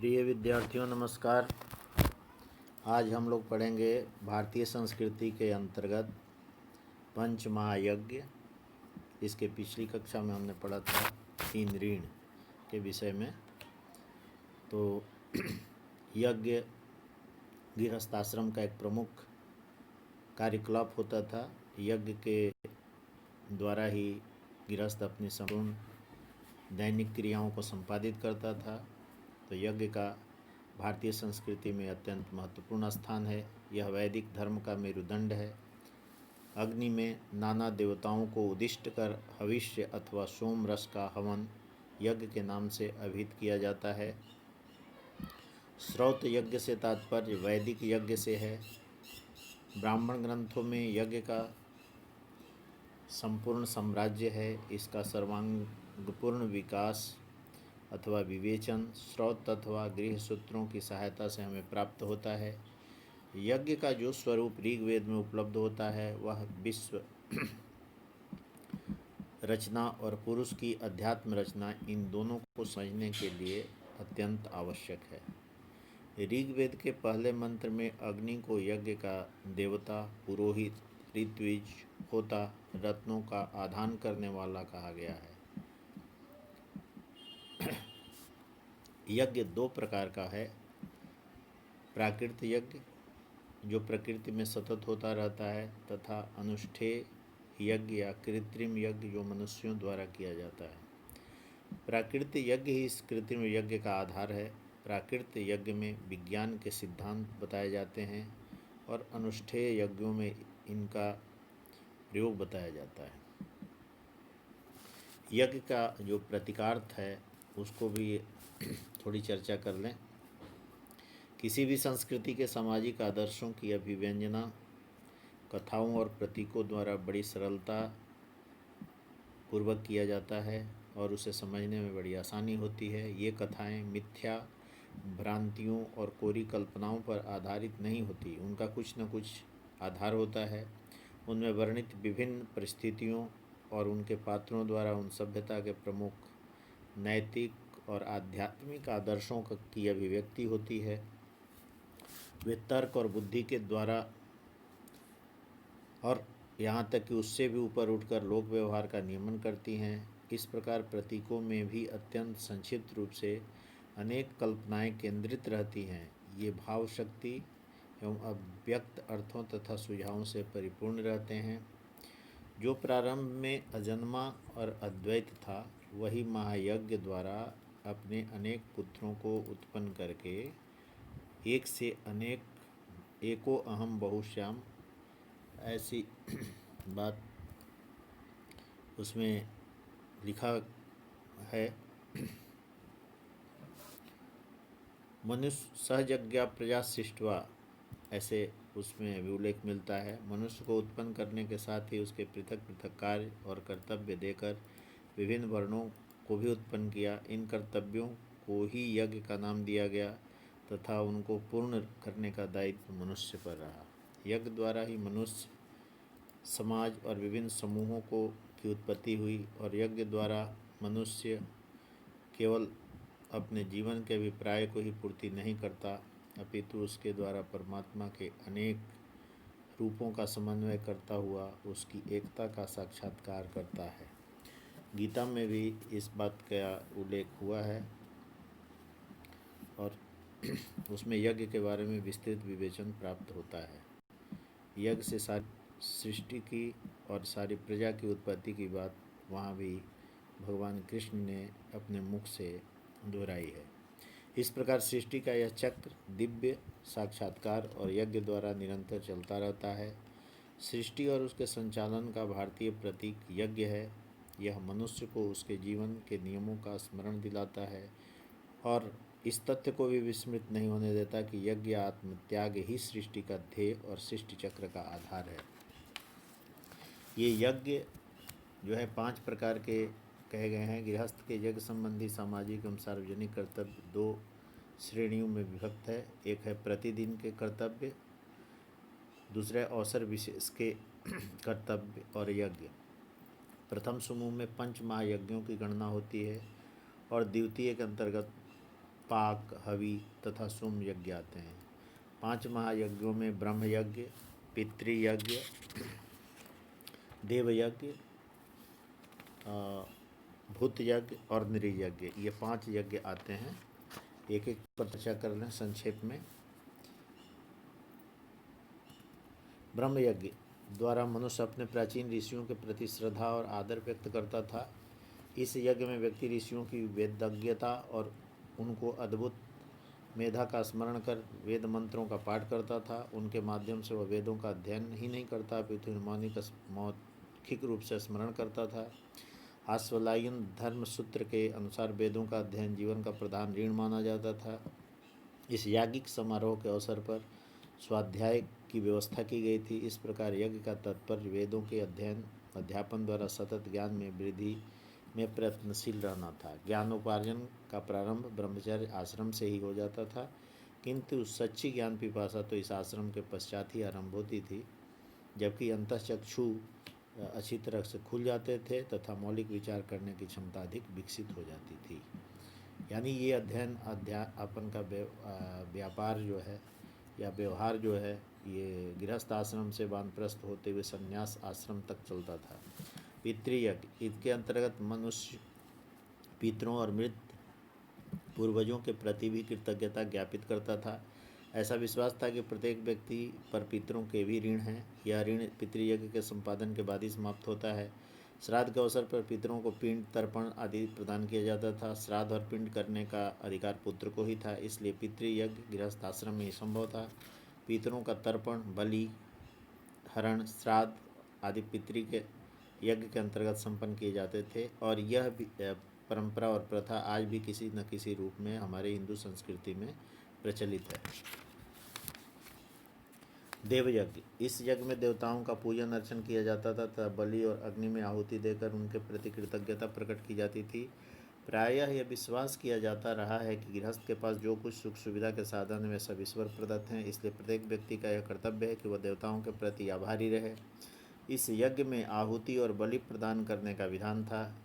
प्रिय विद्यार्थियों नमस्कार। आज हम लोग पढ़ेंगे भारतीय संस्कृति के अंतर्गत पंच महायज्ञ। इसके पिछली कक्षा में हमने पढ़ा था 3 ऋण के विषय में। तो यज्ञ गृहस्थाश्रम का एक प्रमुख कार्यकलाप होता था। यज्ञ के द्वारा ही गृहस्थ अपनी संपूर्ण दैनिक क्रियाओं को संपादित करता था। तो यज्ञ का भारतीय संस्कृति में अत्यंत महत्वपूर्ण स्थान है। यह वैदिक धर्म का मेरुदंड है। अग्नि में नाना देवताओं को उद्दिष्ट कर हविष्य अथवा सोम रस का हवन यज्ञ के नाम से अभिहित किया जाता है। श्रौत यज्ञ से तात्पर्य वैदिक यज्ञ से है। ब्राह्मण ग्रंथों में यज्ञ का संपूर्ण साम्राज्य है। इसका सर्वांगपूर्ण विकास अथवा विवेचन श्रौत अथवा गृह सूत्रों की सहायता से हमें प्राप्त होता है। यज्ञ का जो स्वरूप ऋग्वेद में उपलब्ध होता है वह विश्व रचना और पुरुष की अध्यात्म रचना, इन दोनों को समझने के लिए अत्यंत आवश्यक है। ऋग्वेद के पहले मंत्र में अग्नि को यज्ञ का देवता, पुरोहित, ऋत्विज, होता, रत्नों का आधान करने वाला कहा गया है। यज्ञ 2 प्रकार का है। प्राकृत यज्ञ जो प्रकृति में सतत होता रहता है, तथा अनुष्ठेय यज्ञ या कृत्रिम यज्ञ जो मनुष्यों द्वारा किया जाता है। प्राकृत यज्ञ ही इस कृत्रिम यज्ञ का आधार है। प्राकृत यज्ञ में विज्ञान के सिद्धांत बताए जाते हैं और अनुष्ठेय यज्ञों में इनका प्रयोग बताया जाता है। यज्ञ का जो प्रतीकार्थ है उसको भी थोड़ी चर्चा कर लें। किसी भी संस्कृति के सामाजिक आदर्शों की अभिव्यंजना कथाओं और प्रतीकों द्वारा बड़ी सरलता पूर्वक किया जाता है और उसे समझने में बड़ी आसानी होती है। ये कथाएं मिथ्या भ्रांतियों और कोरी कल्पनाओं पर आधारित नहीं होती। उनका कुछ न कुछ आधार होता है। उनमें वर्णित विभिन्न परिस्थितियों और उनके पात्रों द्वारा उन सभ्यता के प्रमुख नैतिक और आध्यात्मिक आदर्शों की अभिव्यक्ति होती है। वे तर्क और बुद्धि के द्वारा और यहाँ तक कि उससे भी ऊपर उठकर लोक व्यवहार का नियमन करती हैं। इस प्रकार प्रतीकों में भी अत्यंत संक्षिप्त रूप से अनेक कल्पनाएं केंद्रित रहती हैं। ये भाव शक्ति एवं अव्यक्त अर्थों तथा सुझावों से परिपूर्ण रहते हैं। जो प्रारंभ में अजन्मा और अद्वैत था, वही महायज्ञ द्वारा अपने अनेक पुत्रों को उत्पन्न करके एक से अनेक, एको अहम बहुश्याम, ऐसी बात उसमें लिखा है। मनुष्य सहजज्ञा प्रजा सृष्ट्वा, ऐसे उसमें अभिलेख मिलता है। मनुष्य को उत्पन्न करने के साथ ही उसके पृथक पृथक कार्य और कर्तव्य देकर विभिन्न वर्णों को भी उत्पन्न किया। इन कर्तव्यों को ही यज्ञ का नाम दिया गया तथा उनको पूर्ण करने का दायित्व मनुष्य पर रहा। यज्ञ द्वारा ही मनुष्य समाज और विभिन्न समूहों की उत्पत्ति हुई और यज्ञ द्वारा मनुष्य केवल अपने जीवन के अभिप्राय को ही पूर्ति नहीं करता, अपितु उसके द्वारा परमात्मा के अनेक रूपों का समन्वय करता हुआ उसकी एकता का साक्षात्कार करता है। गीता में भी इस बात का उल्लेख हुआ है और उसमें यज्ञ के बारे में विस्तृत विवेचन प्राप्त होता है। यज्ञ से सारी सृष्टि की और सारी प्रजा की उत्पत्ति की बात वहाँ भी भगवान कृष्ण ने अपने मुख से दोहराई है। इस प्रकार सृष्टि का यह चक्र दिव्य साक्षात्कार और यज्ञ द्वारा निरंतर चलता रहता है। सृष्टि और उसके संचालन का भारतीय प्रतीक यज्ञ है। यह मनुष्य को उसके जीवन के नियमों का स्मरण दिलाता है और इस तथ्य को भी विस्मृत नहीं होने देता कि यज्ञ आत्म त्याग ही सृष्टि का ध्येय और सृष्टि चक्र का आधार है। ये यज्ञ जो है 5 प्रकार के कहे गए हैं। गृहस्थ के यज्ञ संबंधी सामाजिक एवं सार्वजनिक कर्तव्य 2 श्रेणियों में विभक्त है। एक है प्रतिदिन के कर्तव्य, दूसरा अवसर विशेष के कर्तव्य और यज्ञ। प्रथम समूह में पंच महायज्ञों की गणना होती है और द्वितीय के अंतर्गत पाक, हवि तथा सोम यज्ञ आते हैं। 5 महायज्ञों में ब्रह्म यज्ञ, पितृयज्ञ, देवयज्ञ, भूत यज्ञ और नृयज्ञ, ये 5 यज्ञ आते हैं। एक एक पर चर्चा कर लें संक्षेप में। ब्रह्म यज्ञ द्वारा मनुष्य अपने प्राचीन ऋषियों के प्रति श्रद्धा और आदर व्यक्त करता था। इस यज्ञ में व्यक्ति ऋषियों की वेदज्ञता और उनको अद्भुत मेधा का स्मरण कर वेद मंत्रों का पाठ करता था। उनके माध्यम से वह वेदों का अध्ययन ही नहीं करता अपितु मौखिक रूप से स्मरण करता था। आश्वलायन धर्म सूत्र के अनुसार वेदों का अध्ययन जीवन का प्रधान ऋण माना जाता था। इस याज्ञिक समारोह के अवसर पर स्वाध्याय की व्यवस्था की गई थी। इस प्रकार यज्ञ का तात्पर्य वेदों के अध्ययन अध्यापन द्वारा सतत ज्ञान में वृद्धि में प्रयत्नशील रहना था। ज्ञानोपार्जन का प्रारंभ ब्रह्मचर्य आश्रम से ही हो जाता था, किंतु सच्ची ज्ञान पिपासा तो इस आश्रम के पश्चात ही आरंभ होती थी, जबकि अंतःचक्षु अच्छी तरह से खुल जाते थे तथा मौलिक विचार करने की क्षमता अधिक विकसित हो जाती थी। यानी ये अध्ययन अध्यापन का व्यापार जो है या व्यवहार जो है ये गृहस्थ आश्रम से वानप्रस्थ होते हुए संन्यास आश्रम तक चलता था। पितृयज्ञ, इसके अंतर्गत मनुष्य पितरों और मृत पूर्वजों के प्रति भी कृतज्ञता ज्ञापित करता था। ऐसा विश्वास था कि प्रत्येक व्यक्ति पर पितरों के भी ऋण हैं। यह ऋण पितृयज्ञ के संपादन के बाद ही समाप्त होता है। श्राद्ध के अवसर पर पितरों को पिंड, तर्पण आदि प्रदान किया जाता था। श्राद्ध और पिंड करने का अधिकार पुत्र को ही था, इसलिए पितृयज्ञ गृहस्थ आश्रम में ही संभव था। पितरों का तर्पण, बलि, हरण, श्राद्ध आदि पितृ के यज्ञ के अंतर्गत संपन्न किए जाते थे और यह परंपरा और प्रथा आज भी किसी न किसी रूप में हमारे हिंदू संस्कृति में प्रचलित है। देवयज्ञ, इस यज्ञ में देवताओं का पूजन अर्चन किया जाता था तथा बलि और अग्नि में आहुति देकर उनके प्रति कृतज्ञता प्रकट की जाती थी। प्रायः यह विश्वास किया जाता रहा है कि गृहस्थ के पास जो कुछ सुख सुविधा के साधन वे सब ईश्वर प्रदत्त हैं, इसलिए प्रत्येक व्यक्ति का यह कर्तव्य है कि वह देवताओं के प्रति आभारी रहे। इस यज्ञ में आहुति और बलि प्रदान करने का विधान था।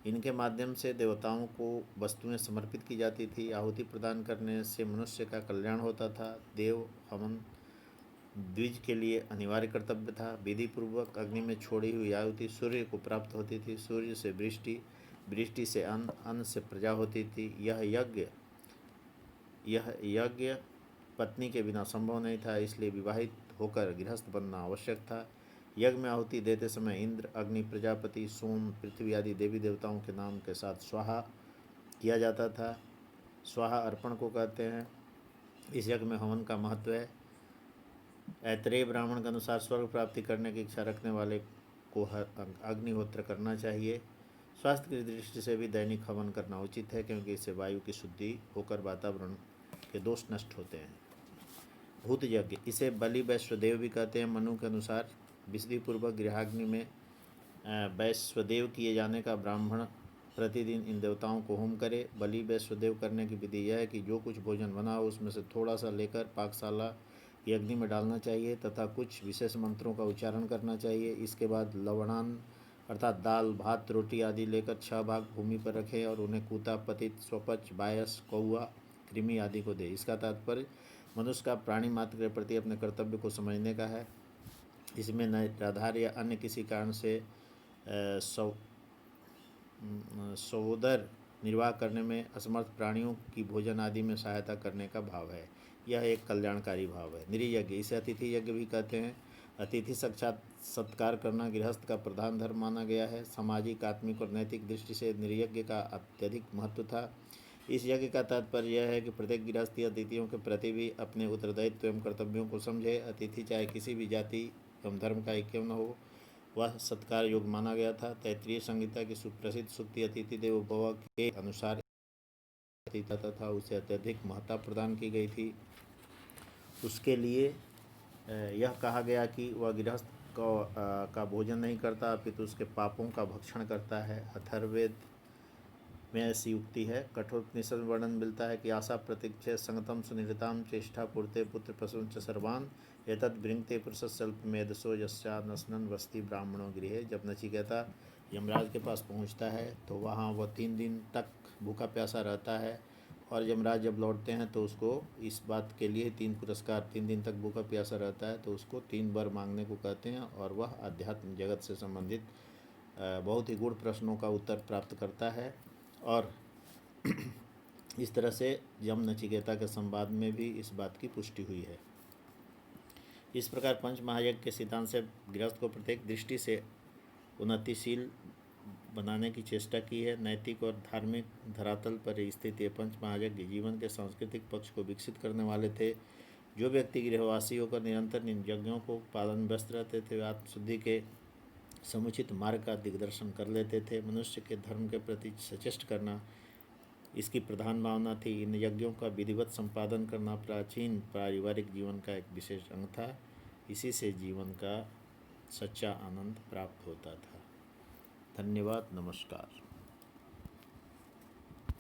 इनके माध्यम से देवताओं को वस्तुएं समर्पित की जाती थी। आहुति प्रदान करने से मनुष्य का कल्याण होता था। देव हवन द्विज के लिए अनिवार्य कर्तव्य था। विधि पूर्वक अग्नि में छोड़ी हुई आहुति सूर्य को प्राप्त होती थी। सूर्य से वृष्टि, वृष्टि से अन्न, अन्न से प्रजा होती थी। यह यज्ञ पत्नी के बिना संभव नहीं था, इसलिए विवाहित होकर गृहस्थ बनना आवश्यक था। यज्ञ में आहुति देते समय इंद्र, अग्नि, प्रजापति, सोम, पृथ्वी आदि देवी देवताओं के नाम के साथ स्वाहा किया जाता था। स्वाहा अर्पण को कहते हैं। इस यज्ञ में हवन का महत्व है। ऐतरेय ब्राह्मण के अनुसार स्वर्ग प्राप्ति करने की इच्छा रखने वाले को अग्निहोत्र करना चाहिए। स्वास्थ्य की दृष्टि से भी दैनिक हवन करना उचित है, क्योंकि इससे वायु की शुद्धि होकर वातावरण के दोष नष्ट होते हैं। भूत यज्ञ, इसे बलि वैश्वदेव भी कहते हैं। मनु के अनुसार विधि पूर्वक गृहाग्नि में वैश्वदेव किए जाने का ब्राह्मण प्रतिदिन इन देवताओं को होम करे। बलि वैश्वदेव करने की विधि यह है कि जो कुछ भोजन बना हो उसमें से थोड़ा सा लेकर पाकशाला की अग्नि में डालना चाहिए तथा कुछ विशेष मंत्रों का उच्चारण करना चाहिए। इसके बाद लवणान अर्थात दाल, भात, रोटी आदि लेकर 6 भाग भूमि पर रखें और उन्हें कूता, पतित, स्वपच, बायस, कौआ, कृमि आदि को दे। इसका तात्पर्य मनुष्य का प्राणी मात्र के प्रति अपने कर्तव्य को समझने का है। इसमें निराधार या अन्य किसी कारण से सहोदर निर्वाह करने में असमर्थ प्राणियों की भोजन आदि में सहायता करने का भाव है। यह एक कल्याणकारी भाव है। नृयज्ञ, इसे अतिथि यज्ञ भी कहते हैं। अतिथि साक्षात सत्कार करना गृहस्थ का प्रधान धर्म माना गया है। सामाजिक, आत्मिक और नैतिक दृष्टि से नृयज्ञ का अत्यधिक महत्व था। इस यज्ञ का तात्पर्य यह है कि प्रत्येक गृहस्थी अतिथियों के प्रति भी अपने उत्तरदायित्व एवं कर्तव्यों को समझे। अतिथि चाहे किसी भी जाति एवं धर्म का ही क्यों न हो, वह सत्कार योग्य माना गया था। तैत्तिरीय संहिता की सुप्रसिद्ध सूक्ति अतिथि देवो भव के अनुसार अतिथि तथा उसे अत्यधिक महत्ता प्रदान की गई थी। उसके लिए यह कहा गया कि वह गृहस्थ का भोजन नहीं करता अपितु उसके पापों का भक्षण करता है। अथर्ववेद में ऐसी युक्ति है। कठोपनिषद में वर्णन मिलता है कि आशा प्रतीक्षे संगतम सुनिरताम चेष्टा पूर्ते पुत्र प्रसून च सर्वान एतद् भृंगते पुरुषस्वल्प मेधसो यस्या नस्नन वस्ति ब्राह्मणों गृहे। जब नचिकेता यमराज के पास पहुंचता है तो वहां वह 3 दिन तक भूखा प्यासा रहता है और यमराज जब लौटते हैं तो उसको इस बात के लिए 3 पुरस्कार, 3 दिन तक भूखा प्यासा रहता है तो उसको 3 वर मांगने को कहते हैं और वह आध्यात्म जगत से संबंधित बहुत ही गूढ़ प्रश्नों का उत्तर प्राप्त करता है। और इस तरह से यम नचिकेता के संवाद में भी इस बात की पुष्टि हुई है। इस प्रकार पंच महायज्ञ के सिद्धांत से गृहस्थ को प्रत्येक दृष्टि से उन्नतिशील बनाने की चेष्टा की है। नैतिक और धार्मिक धरातल पर स्थित ये पंच महायज्ञ जीवन के सांस्कृतिक पक्ष को विकसित करने वाले थे। जो व्यक्ति गृहवासी होकर निरंतर इन यज्ञों को पालन व्यस्त रहते थे वे आत्मशुद्धि के समुचित मार्ग का दिग्दर्शन कर लेते थे। मनुष्य के धर्म के प्रति सचेष्ट करना इसकी प्रधान भावना थी। इन यज्ञों का विधिवत संपादन करना प्राचीन पारिवारिक जीवन का एक विशेष अंग था। इसी से जीवन का सच्चा आनंद प्राप्त होता था। धन्यवाद, नमस्कार।